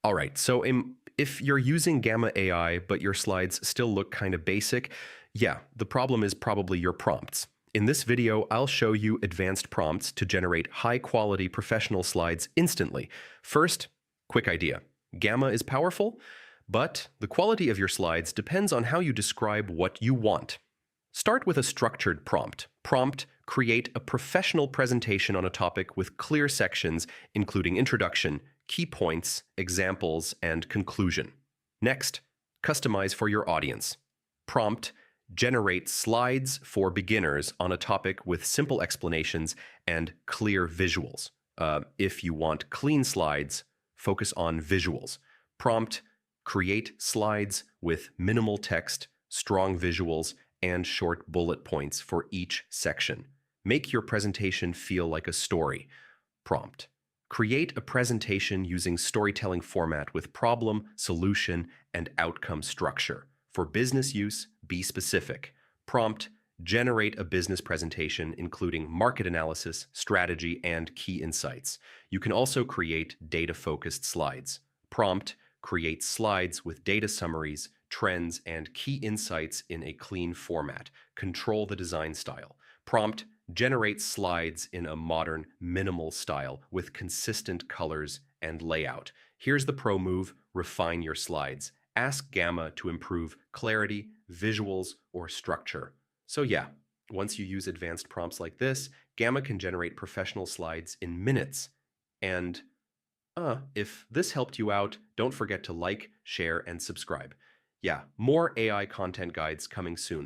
All right, so if you're using Gamma AI, but your slides still look kind of basic, yeah, the problem is probably your prompts. In this video, I'll show you advanced prompts to generate high-quality professional slides instantly. First, quick idea. Gamma is powerful, but the quality of your slides depends on how you describe what you want. Start with a structured prompt. Prompt, create a professional presentation on a topic with clear sections, including introduction, key points, examples, and conclusion. Next, customize for your audience. Prompt, generate slides for beginners on a topic with simple explanations and clear visuals. If you want clean slides, focus on visuals. Prompt, create slides with minimal text, strong visuals, and short bullet points for each section. Make your presentation feel like a story. Prompt. Create a presentation using storytelling format with problem, solution, and outcome structure. For business use, be specific. Prompt. Generate a business presentation including market analysis, strategy, and key insights. You can also create data-focused slides. Prompt. Create slides with data summaries, trends, and key insights in a clean format. Control the design style. Prompt, generate slides in a modern, minimal style with consistent colors and layout. Here's the pro move, refine your slides. Ask Gamma to improve clarity, visuals, or structure. So yeah, once you use advanced prompts like this, Gamma can generate professional slides in minutes. And if this helped you out, don't forget to like, share, and subscribe. Yeah, more AI content guides coming soon.